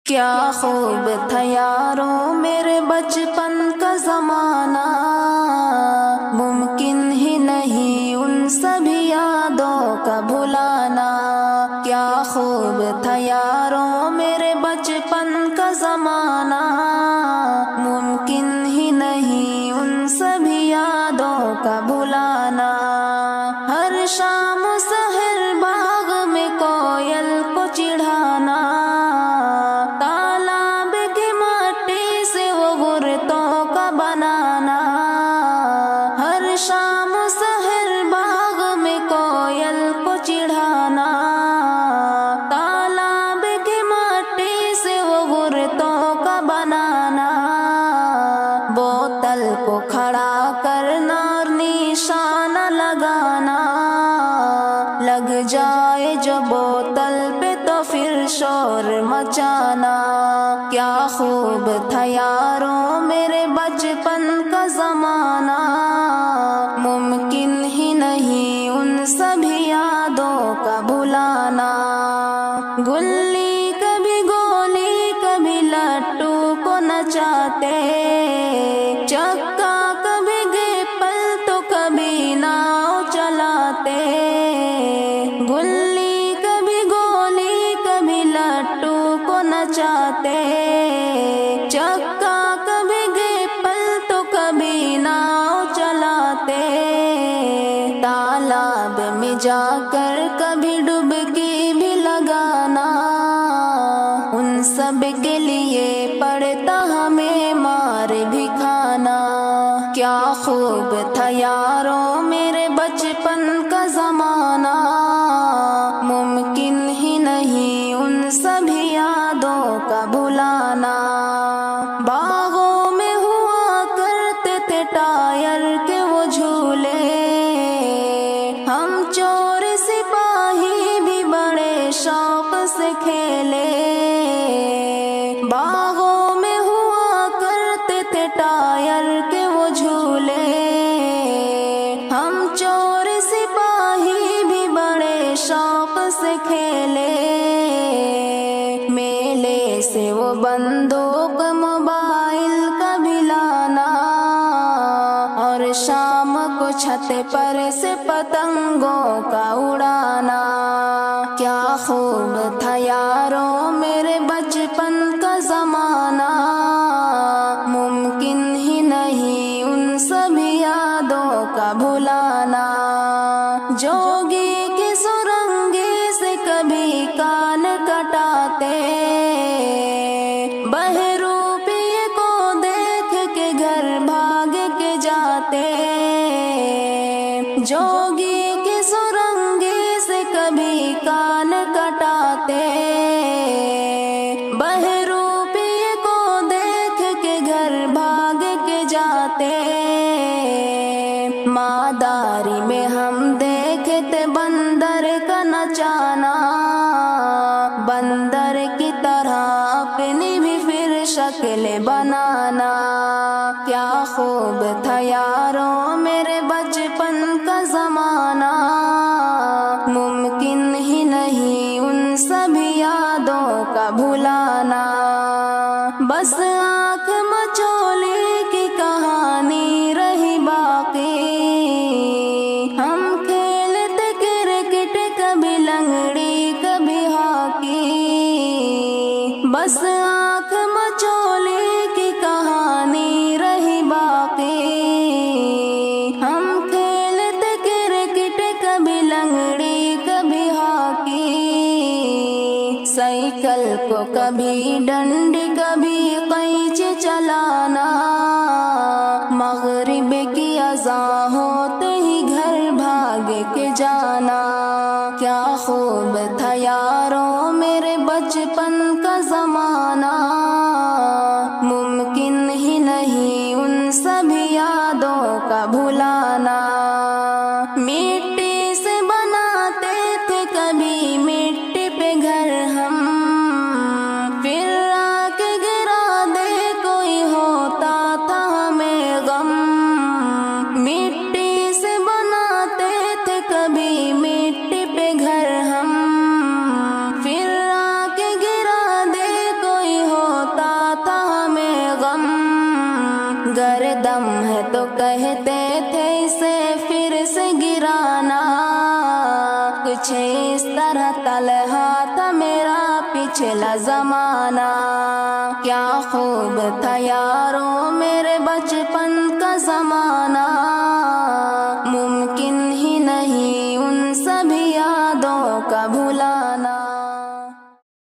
کیا خوب تھا یاروں میرے بچپن کا زمانہ، ممکن ہی نہیں ان سبھی یادوں کا بھلانا۔ کیا خوب تھا یاروں میرے بچپن کا زمانہ، ممکن ہی نہیں ان سبھی یادوں کا بھلانا۔ ہر شام و سحر باغ میں کوئل کو چڑھانا، تالاب کی مٹی سے وہ گرتوں کا بنانا۔ ہر شام و سحر باغ میں کوئل کو چڑھانا، تالاب کی مٹی سے وہ گرتوں کا بنانا۔ بوتل کو کھڑا کرنا اور نشانہ لگانا، لگ جائے جو بوتل پہ تو پھر شور مچانا۔ کیا خوب تھا یاروں میرے بچپن کا زمانہ، ممکن ہی نہیں ان سبھی یادوں کا بھلانا۔ گلی کبھی گولی کبھی لٹو کو نچاتے، چکا کبھی گیپل تو کبھی ناؤ چلاتے۔ گلی کبھی گولی کبھی لٹو کو نچاتے، چکا کبھی گیپل تو کبھی ناؤ چلاتے۔ تالاب میں جا کر کبھی ڈبکی بھی لگانا، ان سب کے لیے پڑتا ہمیں مار بھی کھانا۔ کیا خوب تھا یاروں میرے بچپن کا زمانہ، ممکن ہی نہیں ان سبھی یادوں کا بھلانا۔ باغوں میں ہوا کرتے تھے ٹائر کے وہ جھولے، ہم چور سپاہی بھی بڑے شوق سے کھیلے۔ باغوں میں ہوا کرتے تھے ٹائر کے وہ جھولے، ہم چور سپاہی بھی بڑے شوق سے کھیلے۔ میلے سے وہ بندوق موبائل کا بھی لانا، اور شام کو چھت پر سے پتنگوں کا اڑانا۔ کیا خوب تھا یاروں میرے بچپن کا زمانہ، ممکن ہی نہیں ان سبھی یادوں کا بھلانا۔ جوگی کی سرنگی سے کبھی کان کٹاتے، بہروپیے کو دیکھ کے گھر بھاگ کے جاتے۔ جوگی کی سرنگی سے کبھی کان کٹاتے، بہروپیے کو دیکھ کے گھر بھاگ کے جاتے۔ ماداری میں ہم دیکھتے بندر کا نچانا، بندر کی طرح اپنی بھی پھر شکل بنانا۔ کیا خوب تھا یاروں میرے بچپن کا زمانہ، ممکن ہی نہیں ان سبھی یادوں کا بھلانا۔ بس آنکھ مچولی کی کہانی رہی باقی، ہم کھیلتے کرکٹ کبھی لنگڑی کبھی ہاکی۔ بس آنکھ مچولی کی کہانی رہی باقی، ہم کھیلتے کرکٹ کبھی لنگڑی کبھی ہاکی۔ سائیکل کو کبھی ڈنڈی کبھی قینچی چلانا، مغرب کی اذان ہوتے ہی گھر بھاگ کے جانا۔ کیا خوب تھا یاروں میرے بچپن کا زمانہ، ممکن ہی نہیں ان سبھی یادوں کا بھلانا۔ مٹی سے بناتے تھے کبھی مٹی پہ گھر ہم، پھر آ کے گرا دے کوئی ہوتا تھا ہمیں غم۔ مٹی دم ہے تو کہتے تھے اسے پھر سے گرانا، کچھ اس طرح طلحہ تھا میرا پچھلا زمانہ، کیا خوب تھا یارو میرے بچپن کا زمانہ۔